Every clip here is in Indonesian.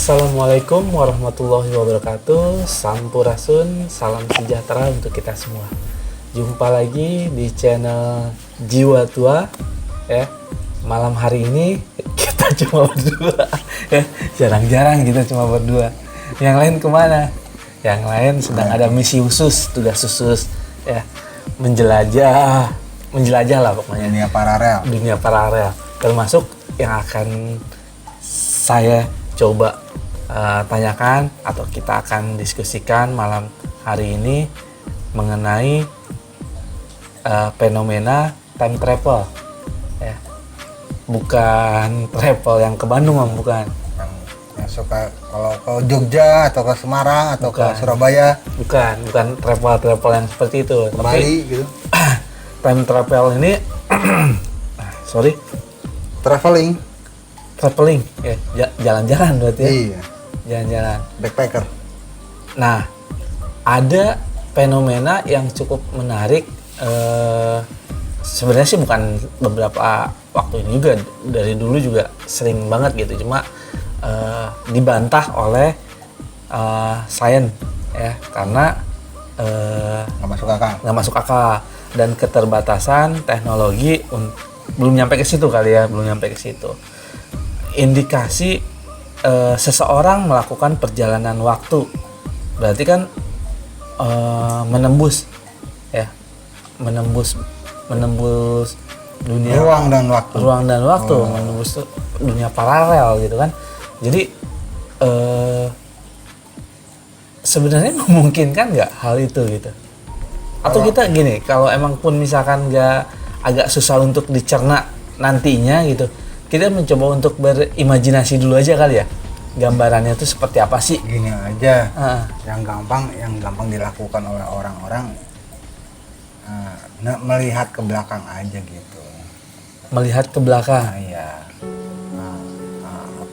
Assalamualaikum warahmatullahi wabarakatuh. Sampurasun, salam sejahtera untuk kita semua. Jumpa lagi di channel Jiwa Tua ya. Malam hari ini kita cuma berdua ya. Jarang-jarang kita cuma berdua. Yang lain kemana? Yang lain sedang ada misi khusus, tugas khusus ya. Menjelajah lah pokoknya. Dunia paralel. Termasuk yang akan saya coba tanyakan atau kita akan diskusikan malam hari ini mengenai fenomena time travel ya. Bukan travel yang ke Bandung, bukan. Yang suka kalau ke Jogja atau ke Semarang atau bukan. Ke Surabaya. Bukan travel yang seperti itu. Ke Bali gitu. Time travel ini traveling ya, jalan-jalan berarti ya. Iya. Jalan-jalan. Backpacker. Nah, ada fenomena yang cukup menarik. Sebenarnya sih bukan beberapa waktu ini juga, dari dulu juga sering banget gitu. Cuma dibantah oleh sains ya, karena nggak masuk akal dan keterbatasan teknologi belum nyampe ke situ kali ya, belum nyampe ke situ. Indikasi seseorang melakukan perjalanan waktu berarti kan menembus dunia ruang dan waktu. Menembus dunia paralel gitu kan. Jadi sebenarnya memungkinkan nggak hal itu gitu? Atau kita gini, kalau emang pun misalkan nggak, agak susah untuk dicerna nantinya gitu, kita mencoba untuk berimajinasi dulu aja kali ya, gambarannya itu seperti apa sih? Gini aja, yang gampang dilakukan oleh orang-orang melihat ke belakang aja gitu. Melihat ke belakang? Iya.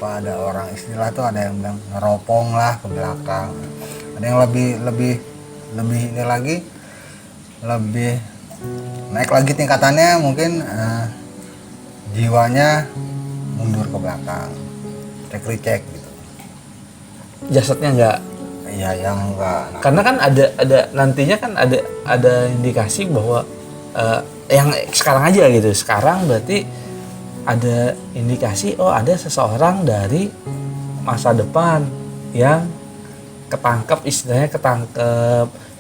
Ada orang istilah tuh, ada yang bilang neropong lah ke belakang. Ada yang lebih ini lagi, lebih naik lagi tingkatannya, mungkin jiwanya mundur ke belakang, cek gitu. Jasadnya enggak? Iya, yang enggak. Karena kan ada nantinya kan ada indikasi bahwa yang sekarang aja gitu. Sekarang berarti ada indikasi ada seseorang dari masa depan yang ketangkep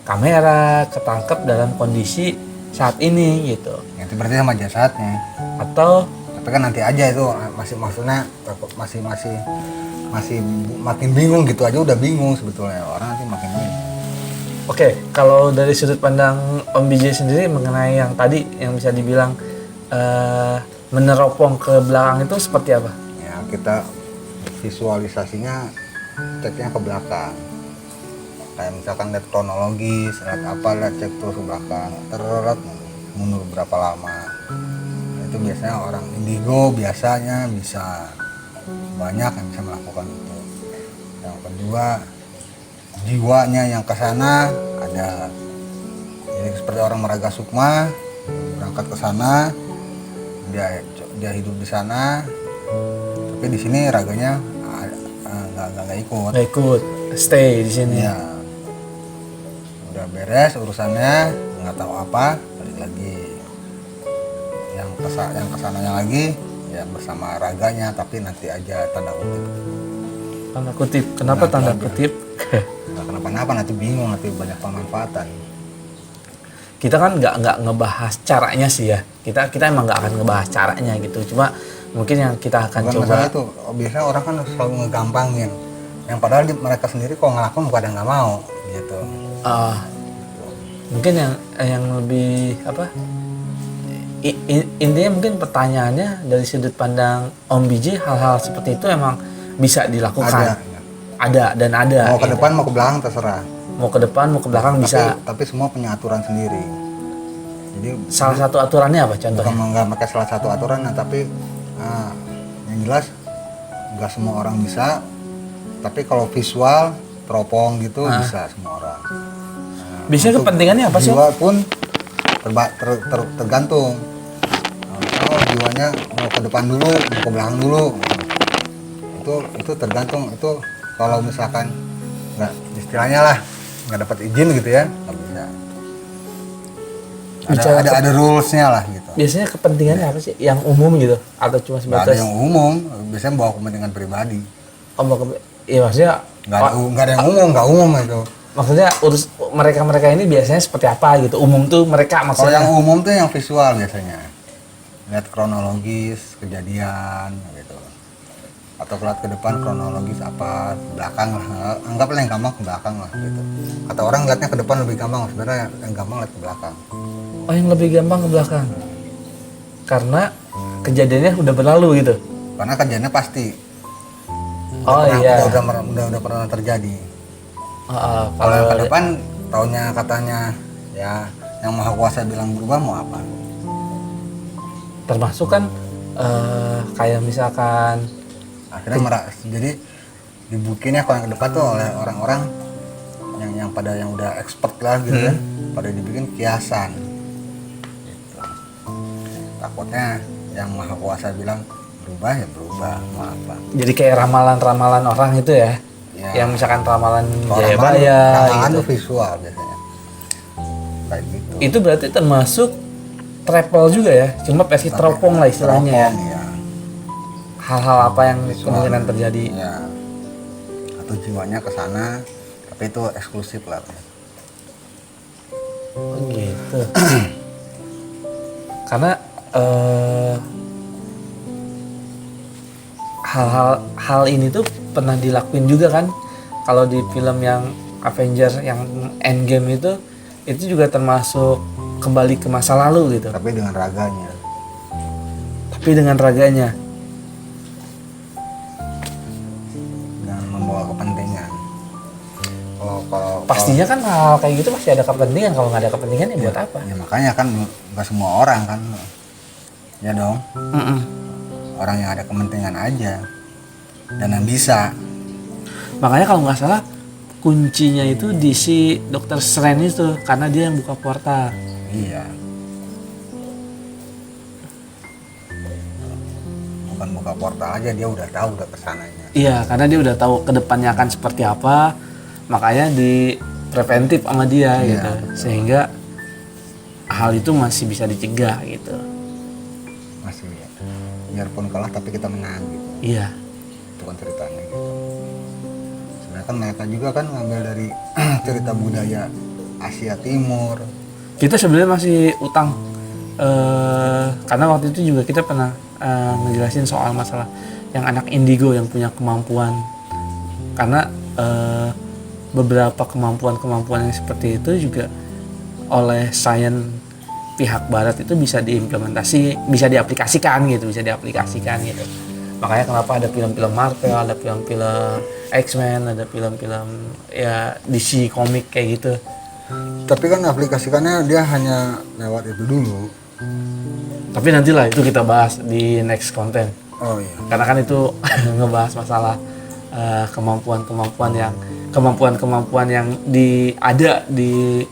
kamera, ketangkep dalam kondisi saat ini gitu. Itu berarti sama jasadnya. Atau tapi kan nanti aja itu masih makin bingung gitu aja, udah bingung sebetulnya orang nanti makin bingung. Oke, kalau dari sudut pandang Om BJ sendiri mengenai yang tadi yang bisa dibilang meneropong ke belakang itu seperti apa? Ya, kita visualisasinya ceknya ke belakang. Kayak misalkan lihat kronologis, lihat cek terus ke belakang, mundur berapa lama. Itu biasanya orang indigo biasanya bisa banyak yang bisa melakukan itu. Yang kedua, jiwanya yang ke sana ada. Jadi seperti orang meraga sukma, berangkat ke sana, dia hidup di sana, tapi di sini raganya nggak ikut, stay di sini. Ya, udah beres urusannya, nggak tahu apa, balik lagi. Yang kesananya lagi ya bersama raganya, tapi nanti aja tanda kutip. Kenapa tanda kutip? Nggak kenapa-napa, nanti bingung, nanti banyak pemanfaatan. Kita kan nggak ngebahas caranya sih ya. Kita emang nggak akan ngebahas caranya gitu. Cuma mungkin yang kita akan bukan coba masalah itu. Biasanya orang kan selalu ngegampangin. Yang padahal mereka sendiri kok ngelakuin bukan nggak mau gitu. Mungkin yang lebih apa? Intinya mungkin pertanyaannya dari sudut pandang Om BJ, hal-hal seperti itu emang bisa dilakukan. Ada. Mau ke gitu. depan mau ke belakang terserah. Mau ke depan mau ke belakang bisa. Tapi semua punya aturan sendiri. Jadi salah satu aturannya apa contohnya? Bukan nggak pakai salah satu aturan, tapi yang jelas nggak semua orang bisa. Tapi kalau visual teropong gitu bisa semua orang. Biasanya kepentingannya apa sih? Jiwa pun tergantung. Kalau jiwanya mau ke depan dulu, mau ke belakang dulu, itu tergantung, itu kalau misalkan nggak, istilahnya lah nggak dapat izin gitu ya, nggak bisa. Ada rulesnya lah gitu. Biasanya kepentingannya apa sih? Yang umum gitu atau cuma Nggak ada sebatas? yang umum, biasanya bawa kepentingan pribadi. Iya maksudnya Nggak ada yang umum, nggak umum itu. maksudnya urus mereka ini biasanya seperti apa gitu? Umum tuh mereka Kalau maksudnya. yang umum tuh yang visual biasanya, lihat kronologis kejadian gitu, atau lihat ke depan kronologis apa, belakang lah, anggaplah yang gampang ke belakang lah gitu. Kata orang lihatnya ke depan lebih gampang, sebenarnya yang gampang lihat ke belakang. Oh, yang lebih gampang ke belakang. Karena kejadiannya udah berlalu gitu. Karena kejadiannya pasti. Oh iya. Udah pernah terjadi. Kalau Kalau yang ke depan, tahunnya katanya ya yang Maha Kuasa bilang berubah, mau apa? termasuk kan kayak misalkan Akhirnya jadi dibukinnya kalau yang ke depan tuh oleh orang-orang yang udah expert lah gitu kan, pada dibikin kiasan. Gitu. Takutnya yang Maha Kuasa bilang berubah ya berubah, mau apa? jadi kayak ramalan-ramalan orang itu ya. Ya. Yang misalkan ramalan Kalau Jayabaya ramalan gitu. tuh visual biasanya. Kayak gitu. Itu berarti termasuk travel juga ya, cuma versi teropong lah istilahnya ya. Teropong, ya. Hal-hal apa yang Visual. kemungkinan terjadi. Ya. Atau jiwanya ke sana, tapi itu eksklusif lah. Oh gitu. Karena hal ini tuh pernah dilakuin juga kan, kalau di film yang Avengers yang Endgame itu juga termasuk kembali ke masa lalu gitu, Tapi dengan raganya. Dan membawa kepentingan. Kalau Pastinya kan hal kayak gitu pasti ada kepentingan. Kalau nggak ada kepentingan ya buat apa? ya makanya kan nggak semua orang kan, ya dong. Orang yang ada kepentingan aja dan yang bisa. Makanya kalau nggak salah kuncinya itu di si Dokter Strange itu, karena dia yang buka portal. Iya. Bukan buka portal aja, dia udah tahu udah kesananya. Iya, karena dia udah tahu kedepannya akan seperti apa, makanya di preventif sama dia Iya, gitu, betul. sehingga hal itu masih bisa dicegah gitu. Masih ya. Biarpun kalah tapi kita menang gitu. Iya, Itu kan ceritanya gitu. Sebenarnya kan mereka juga kan ngambil dari cerita budaya Asia Timur. kita sebenarnya masih utang karena waktu itu juga kita pernah ngejelasin soal masalah yang anak indigo yang punya kemampuan, karena beberapa kemampuan yang seperti itu juga oleh sains pihak barat itu bisa diaplikasikan gitu. Makanya kenapa ada film-film Marvel, ada film-film X-Men, ada film-film ya DC komik kayak gitu. Tapi kan aplikasikannya dia hanya lewat itu dulu. Tapi nantilah itu kita bahas di next konten. Oh iya. Karena kan itu ngebahas masalah kemampuan-kemampuan yang ada di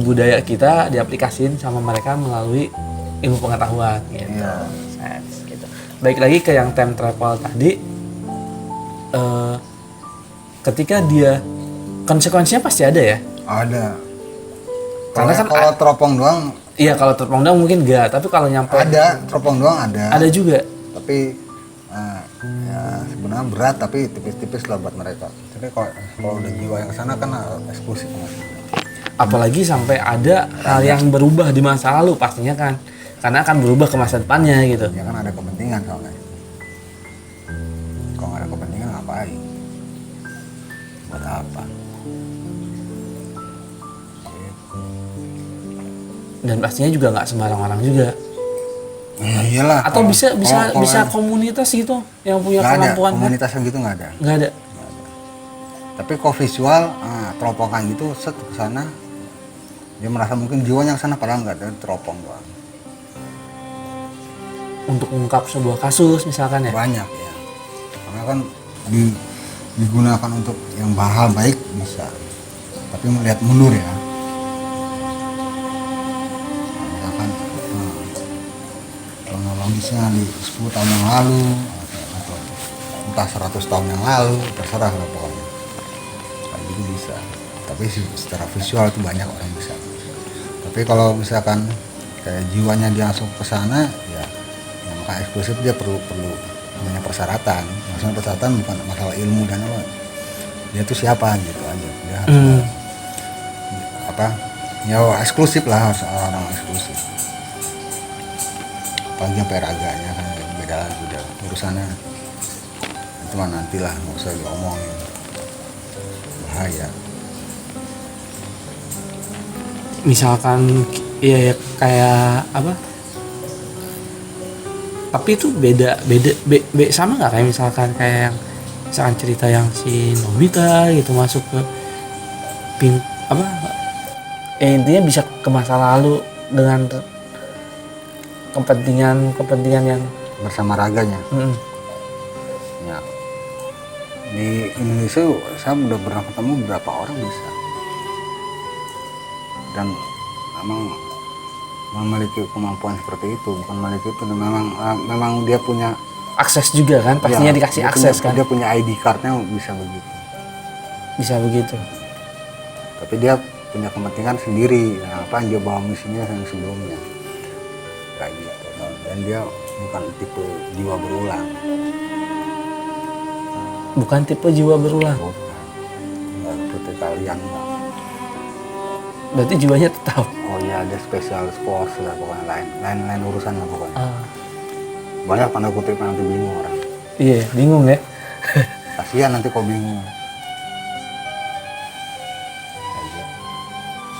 budaya kita, diaplikasin sama mereka melalui ilmu pengetahuan gitu. Iya. Sains, gitu. Baik lagi ke yang time travel tadi, ketika dia konsekuensinya pasti ada ya. Ada. Karena kan kalau teropong doang iya, kalau teropong doang mungkin enggak, tapi kalau nyampe ada, teropong doang ada. ada juga. Tapi ya sebenarnya berat tapi tipis-tipis lah buat mereka. Jadi kalau udah jiwa yang kesana kan eksklusif. Apalagi sampai ada hal yang berubah di masa lalu pastinya kan, karena akan berubah ke masa depannya gitu. Ya kan ada kepentingan soalnya. Kalau nggak ada kepentingan ngapain? Buat apa? Dan pastinya juga nggak sembarang orang juga. Ya iyalah. Atau bisa kalau komunitas gitu yang punya nggak ada, kemampuan kan? komunitas yang gitu nggak ada. Nggak ada. Tapi kalau visual, teropong kayak gitu, set ke sana, dia merasa mungkin jiwanya ke sana padahal nggak ada, teropong doang. Untuk mengungkap sebuah kasus misalkan ya. Banyak ya. Karena kan digunakan untuk yang hal baik bisa, tapi melihat mundur ya. Misalkan kronologisnya di 10 tahun yang lalu atau entah 100 tahun yang lalu, terserah lah pokoknya. Kayak gitu bisa. Tapi secara visual itu banyak orang bisa. Tapi kalau misalkan kayak jiwanya dia langsung ke sana, ya maka eksklusif dia perlu banyak persyaratan. Maksudnya persyaratan bukan masalah ilmu dan apa. Dia tuh siapa gitu aja. Dia harus apa? Ya eksklusif lah, harus orang eksklusif. Apalagi sampai raganya kan beda lagi udah urusannya. Itu mah nantilah, nggak usah diomongin. Bahaya. Misalkan ya kayak apa, tapi itu beda sama nggak kayak misalkan cerita yang si Nobita gitu masuk ke apa ya, intinya bisa ke masa lalu dengan kepentingan yang Bersama raganya. Ya, di Indonesia saya udah pernah ketemu beberapa orang bisa, dan memang memiliki kemampuan seperti itu. Bukan memiliki itu, memang dia punya akses juga kan, pastinya ya, dikasih dia akses punya, kan, dia punya ID cardnya bisa begitu. Tapi dia punya kepentingan sendiri, nah, apa yang dia bawa misinya yang sebelumnya kayak gitu. Dan dia bukan tipe jiwa berulang. Bukan tipe jiwa berulang. Nggak seperti kalian. Berarti jiwanya tetap. Oh iya, ada special force lah pokoknya, lain urusan lah pokoknya. Banyak tanda kutip nanti bingung orang. Iya, bingung ya. Kasihan nanti kok bingung.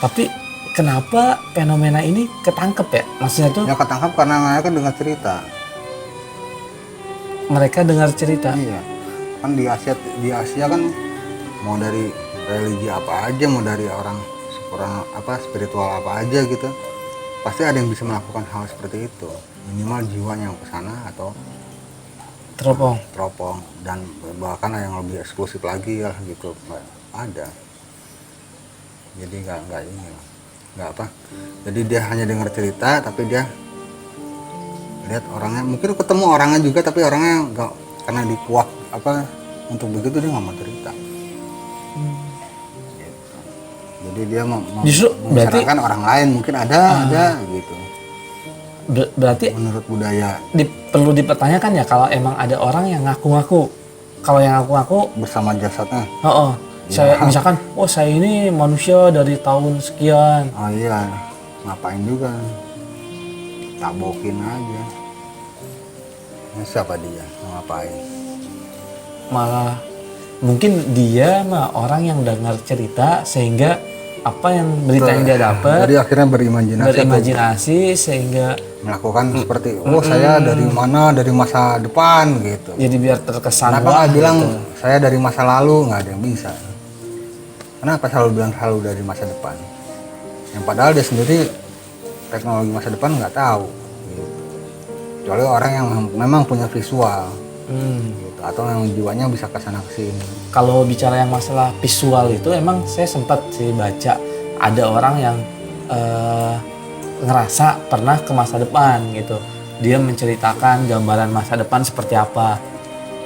Tapi kenapa fenomena ini ketangkep ya? Maksudnya tuh Ya ketangkap karena mereka dengar cerita. mereka dengar cerita. Iya. Kan di Asia kan mau dari religi apa aja, mau dari orang apa spiritual apa aja gitu, pasti ada yang bisa melakukan hal seperti itu. Minimal jiwanya yang kesana atau teropong, dan bahkan yang lebih eksklusif lagi ya gitu, ada. Jadi nggak apa, jadi dia hanya dengar cerita, tapi dia lihat orangnya, mungkin ketemu orangnya juga, tapi orangnya nggak, karena dikuak apa untuk begitu dia nggak mau cerita. Gitu. Jadi dia membicarakan orang lain, mungkin ada gitu. Berarti Menurut budaya perlu dipertanyakan ya, kalau emang ada orang yang ngaku-ngaku, kalau yang ngaku-ngaku bersama jasadnya. Saya misalkan, saya ini manusia dari tahun sekian. Oh iya, ngapain juga, tabokin aja. Nah, siapa dia ngapain? Malah mungkin dia mah orang yang dengar cerita, sehingga apa yang berita yang dia dapat, jadi akhirnya berimajinasi sehingga melakukan seperti saya dari mana, dari masa depan gitu. Jadi biar terkesan. Kenapa nggak bilang gitu, saya dari masa lalu? Nggak ada yang bisa. Kenapa selalu bilang selalu dari masa depan? Yang padahal dia sendiri teknologi masa depan nggak tahu. Gitu. Kecuali orang yang memang punya visual, gitu, atau yang jiwanya bisa kesana kesini. Kalau bicara yang masalah visual itu, emang saya sempat sih baca ada orang yang ngerasa pernah ke masa depan gitu. Dia menceritakan gambaran masa depan seperti apa.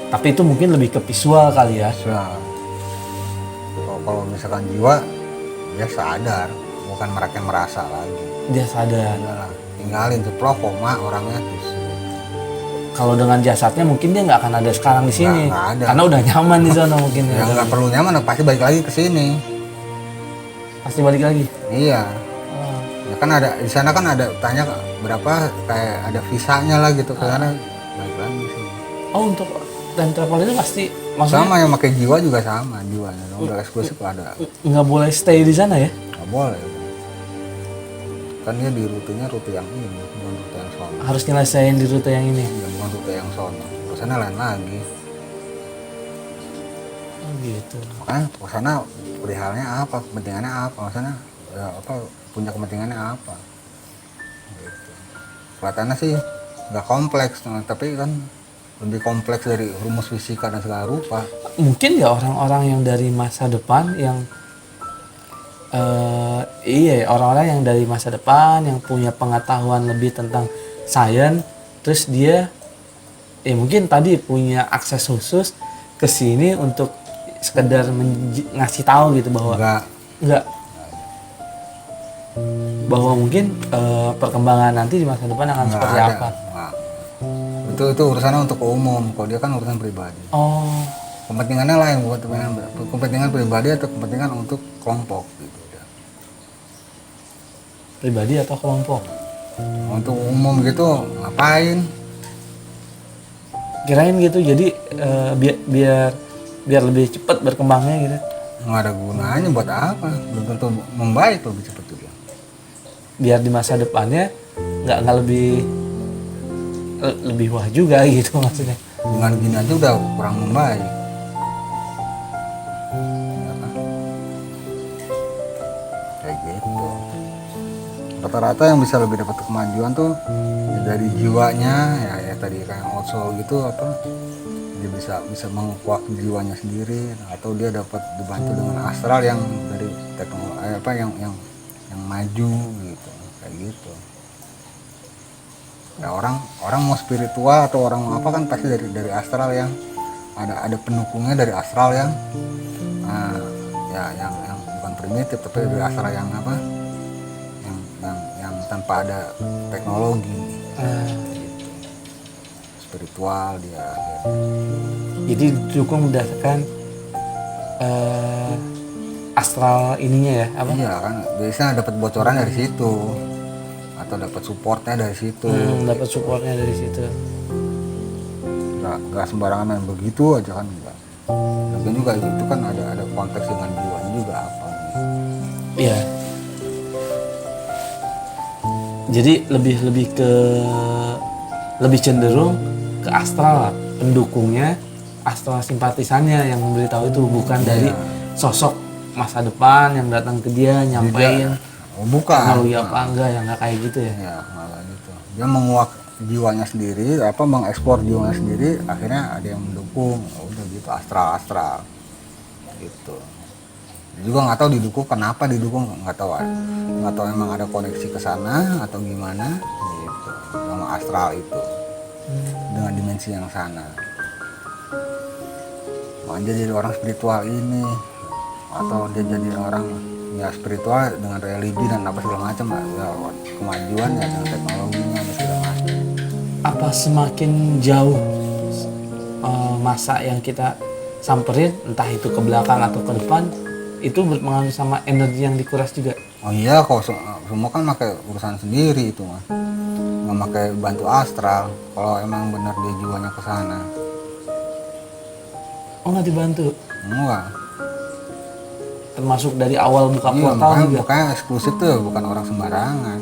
Tapi itu mungkin lebih ke visual kali ya. Kalau misalkan jiwa, dia sadar, bukan mereka merasa lagi. Dia sadar. Yalah, tinggalin tuh koma orangnya terus. Kalau dengan jasadnya mungkin dia nggak akan ada sekarang di sini. Nggak ada. Karena udah nyaman di sana mungkin. Ya nggak perlu nyaman, pasti balik lagi ke sini. Pasti balik lagi. Iya. Ya kan ada di sana kan ada tanya berapa, kayak ada visanya lah gitu, karena balik lagi di sini. Untuk time travel itu pasti maksudnya sama, yang pakai jiwa juga sama, jiwanya udah eksklusif ada. Nggak boleh stay di sana ya? Nggak boleh. Kan dia di rutenya rute yang ini, bukan rute yang sono. Harus nyelesain di rute yang ini. Ya, bukan rute yang sono. Kesana lain lagi. Oh gitu. Makanya kesana perihalnya apa, kepentingannya apa, kesana ya, apa punya kepentingannya apa. Gitu. Kelihatannya sih nggak kompleks, tapi kan lebih kompleks dari rumus fisika dan segala rupa. Mungkin ya orang-orang yang dari masa depan yang orang-orang yang dari masa depan yang punya pengetahuan lebih tentang sains, terus dia ya mungkin tadi punya akses khusus ke sini untuk sekedar ngasih tahu gitu bahwa enggak bahwa mungkin perkembangan nanti di masa depan akan seperti ada. apa. Nggak. Itu urusannya untuk umum, kalau dia kan urusan pribadi. Oh, Kepentingannya lain, bukan kepentingan pribadi atau kepentingan untuk kelompok gitu. pribadi atau kelompok? Untuk umum gitu ngapain? Kirain gitu, jadi biar lebih cepat berkembangnya gitu. Nggak ada gunanya, buat apa? Belum tentu membaik lebih cepat juga. Biar di masa depannya nggak lebih wah juga gitu maksudnya. Dengan gini aja udah kurang membaik. Ya kan? Kayak gitu. Rata-rata yang bisa lebih dapat kemajuan tuh ya dari jiwanya, ya tadi kayak Osho gitu, apa dia bisa menguak jiwanya sendiri, atau dia dapat dibantu dengan astral yang dari teknologi yang maju gitu, kayak gitu. Ya orang mau spiritual atau orang mau apa kan pasti dari astral yang ada pendukungnya, dari astral yang yang bukan primitif, tapi dari astral yang apa yang tanpa ada teknologi gitu. Spiritual dia gitu. Jadi didukung berdasarkan astral ininya ya apa? Iya kan biasanya dapat bocoran dari situ atau dapat supportnya dari situ. Dapat supportnya dari situ. Nggak sembarangan main begitu aja kan, enggak. Tapi juga itu kan ada konteks dengan jiwanya juga apa gitu. Iya. Jadi lebih cenderung ke astral pendukungnya, astral simpatisannya yang memberitahu itu, bukan dari sosok masa depan yang datang ke dia nyampein bukan teknologi apa enggak, yang nggak kayak gitu ya. Ya malah gitu. Dia menguak jiwanya sendiri, apa mengekspor jiwanya sendiri, akhirnya ada yang mendukung. Udah gitu astral gitu. Dia juga nggak tahu didukung, kenapa didukung nggak tahu emang ada koneksi ke sana atau gimana gitu sama astral itu dengan dimensi yang sana. Makanya jadi orang spiritual ini, atau dia jadi orang ya spiritual dengan religi dan apa segala macam ya, kemajuan ya dengan teknologinya dan segala macam. Apa semakin jauh masa yang kita samperin, entah itu ke belakang atau ke depan, itu berpengaruh sama energi yang dikuras juga. Oh iya, kalau semua kan pakai urusan sendiri itu mah, nggak pakai bantu astral. Kalau emang benar dia jiwanya ke sana. Oh, nggak dibantu? Enggak. Termasuk dari awal buka Iya, portal juga? makanya eksklusif tuh, bukan orang sembarangan.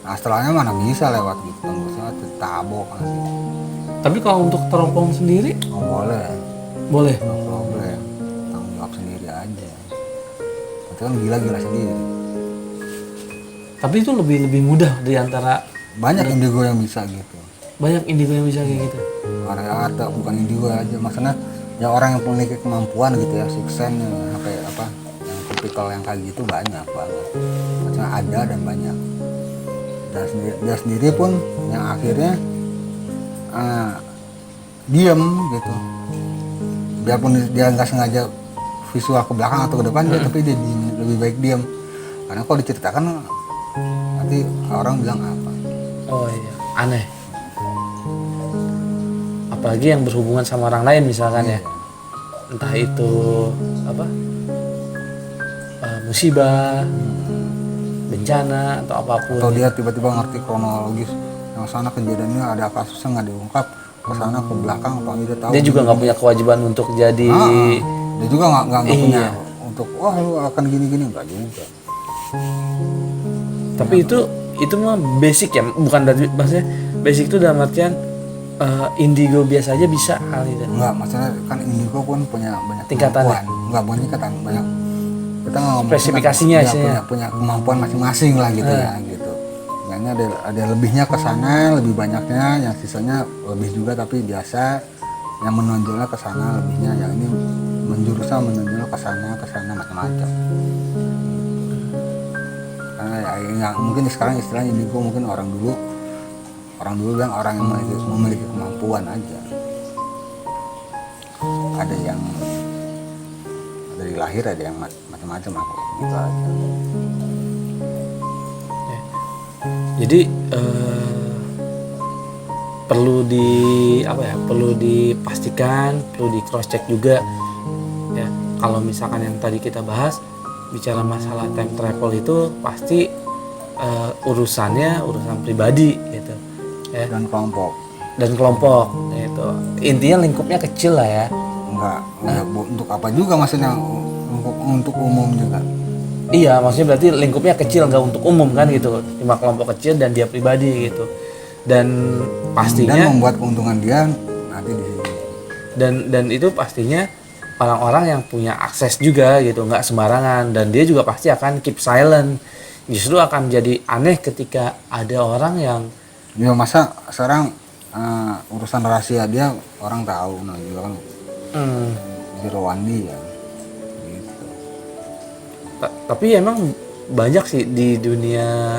Astralnya mana bisa lewat gitu, tembusnya tabok kan gitu. Tapi kalau untuk teropong sendiri? Oh boleh. Boleh? No problem. Tanggung jawab sendiri aja. Itu kan gila-gila sendiri. Tapi itu lebih mudah di antara Banyak indigo yang bisa gitu. banyak indigo yang bisa kayak gitu. Ada bukan indigo aja, maksudnya ya orang yang memiliki kemampuan gitu ya, suksen kayak apa, yang tipikal yang kayak gitu banyak banget. Maksudnya ada dan banyak. Dan dia sendiri pun yang akhirnya diam gitu. Biarpun dia nggak sengaja visual ke belakang atau ke depan dia, tapi dia lebih baik diam. Karena kalau diceritakan nanti orang bilang apa. Oh iya, aneh. Apalagi yang berhubungan sama orang lain misalkan ya. Entah itu apa? Musibah, bencana atau apapun. Atau dia tiba-tiba ngerti kronologis yang sana kejadiannya ada kasusnya nggak diungkap, ke sana ke belakang apa dia tahu. Dia juga nggak punya kewajiban untuk jadi. Dia juga nggak Iya. punya untuk wah lu akan gini-gini, nggak juga. Tapi itu mah basic ya, bukan dari maksudnya basic itu dalam artian indigo biasa aja bisa hal itu. Enggak, maksudnya kan indigo pun punya banyak Tingkatannya. kemampuan. Enggak banyak tingkatan, banyak. Kita ngomong Spesifikasinya kan, istilahnya. punya kemampuan masing-masing lah gitu ya gitu. Yang ada lebihnya ke sana, lebih banyaknya, yang sisanya lebih juga tapi biasa. Yang menonjolnya ke sana lebihnya, yang ini menjurusnya menonjol ke sana macam-macam. Karena ya mungkin sekarang istilahnya indigo, mungkin orang dulu Orang dulu bilang orang yang memiliki kemampuan aja. Ada yang dari lahir, ada yang macam-macam lah gitu aja. Jadi perlu dipastikan, perlu di cross check juga ya. Kalau misalkan yang tadi kita bahas bicara masalah time travel itu pasti urusan pribadi gitu ya, Dan kelompok gitu. Intinya lingkupnya kecil lah ya. enggak untuk apa juga maksudnya, untuk umum juga. Iya, maksudnya berarti lingkupnya kecil, nggak untuk umum kan gitu, cuma kelompok kecil dan dia pribadi gitu. Dan pastinya dan membuat keuntungan dia nanti di sini. Dan itu pastinya orang-orang yang punya akses juga gitu, nggak sembarangan, dan dia juga pasti akan keep silent. Justru akan jadi aneh ketika ada orang yang Ya masa sekarang urusan rahasia dia orang tahu, nah juga kan zero one day ya gitu. Tapi emang banyak sih di dunia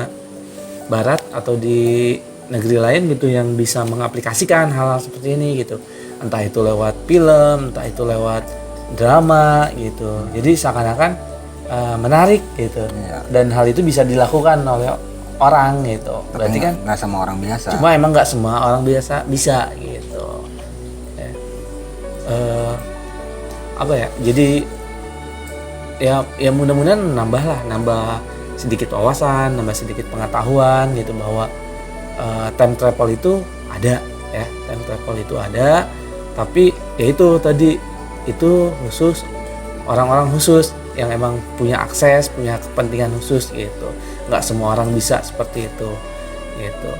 barat atau di negeri lain gitu yang bisa mengaplikasikan hal-hal seperti ini gitu, entah itu lewat film, entah itu lewat drama gitu. Jadi seakan-akan menarik gitu. Iya. Dan hal itu bisa dilakukan oleh orang gitu. Tapi Berarti kan nggak sama orang biasa. cuma emang nggak semua orang biasa bisa gitu ya. Jadi ya mudah-mudahan nambah sedikit wawasan, nambah sedikit pengetahuan gitu bahwa time travel itu ada ya, time travel itu ada, tapi ya itu tadi itu khusus orang-orang khusus yang emang punya akses, punya kepentingan khusus gitu. Nggak semua orang bisa seperti itu gitu.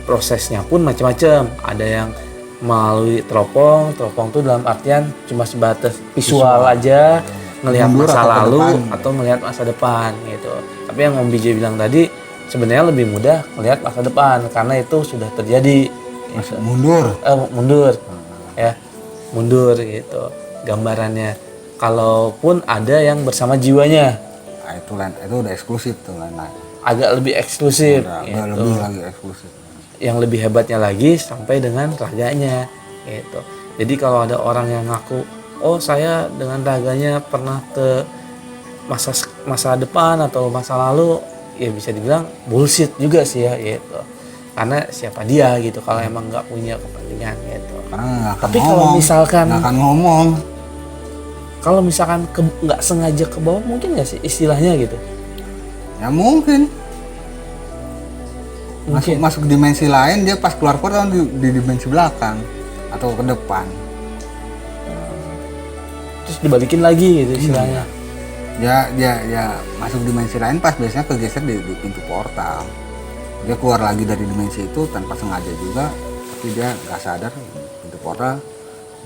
Prosesnya pun macam-macam. Ada yang melalui teropong tuh dalam artian cuma sebatas visual aja, ngelihat Mundur masa atau ke lalu depan. atau melihat masa depan gitu. Tapi yang Om BJ bilang tadi sebenarnya lebih mudah melihat masa depan karena itu sudah terjadi gitu. Mundur ya, mundur gitu gambarannya. Kalaupun ada yang bersama jiwanya, Nah, itu udah eksklusif tuh lain. agak lebih eksklusif Udah gitu. lebih lagi eksklusif. Yang lebih hebatnya lagi sampai dengan raganya gitu. Jadi kalau ada orang yang ngaku, oh saya dengan raganya pernah ke masa depan atau masa lalu, ya bisa dibilang bullshit juga sih ya gitu. Karena siapa dia gitu kalau emang nggak punya kepentingan gitu. Karena nggak akan Tapi ngomong. kalau misalkan Nggak akan ngomong. nggak sengaja ke bawah, mungkin nggak sih istilahnya gitu? Ya mungkin. Masuk dimensi lain, dia pas keluar di dimensi belakang atau ke depan. Terus dibalikin lagi gitu istilahnya. Ya masuk dimensi lain pas biasanya kegeser di pintu portal. Dia keluar lagi dari dimensi itu tanpa sengaja juga, tapi dia nggak sadar pintu portal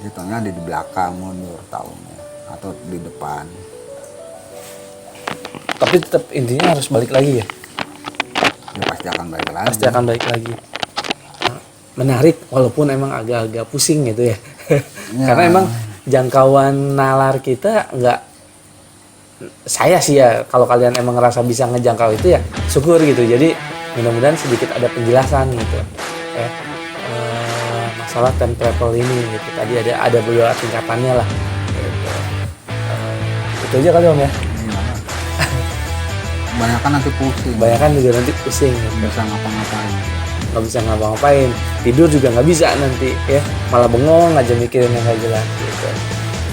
dia taunya ada di belakang, mundur tahunnya atau di depan. Tapi tetap intinya harus balik lagi ya. Dia pasti akan balik lagi. Pasti akan balik lagi. Menarik walaupun emang agak-agak pusing gitu ya. Ya. Karena emang jangkauan nalar kita nggak, saya sih ya kalau kalian emang ngerasa bisa ngejangkau itu ya syukur gitu. Jadi mudah-mudahan sedikit ada penjelasan gitu ya, masalah time travel ini gitu. Tadi ada beberapa tingkatannya lah gitu. Itu aja kali Om ya. Kebanyakan nanti pusing. Kebanyakan juga nanti pusing gitu. Bisa ngapa-ngapain. Nggak bisa ngapa-ngapain, tidur juga nggak bisa nanti ya, malah bengong aja mikirin yang nggak jelas gitu.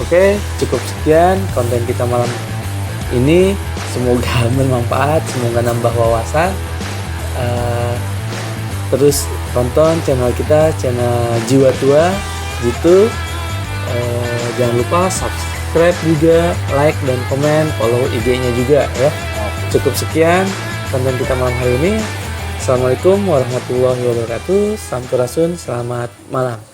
Oke, cukup sekian konten kita malam ini, semoga bermanfaat, semoga nambah wawasan. Terus tonton channel kita, channel Jiwa Tua gitu. Jangan lupa subscribe juga, like dan komen, follow IG-nya juga ya. Cukup sekian konten kita malam hari ini. Assalamualaikum warahmatullahi wabarakatuh. Sampurasun, selamat malam.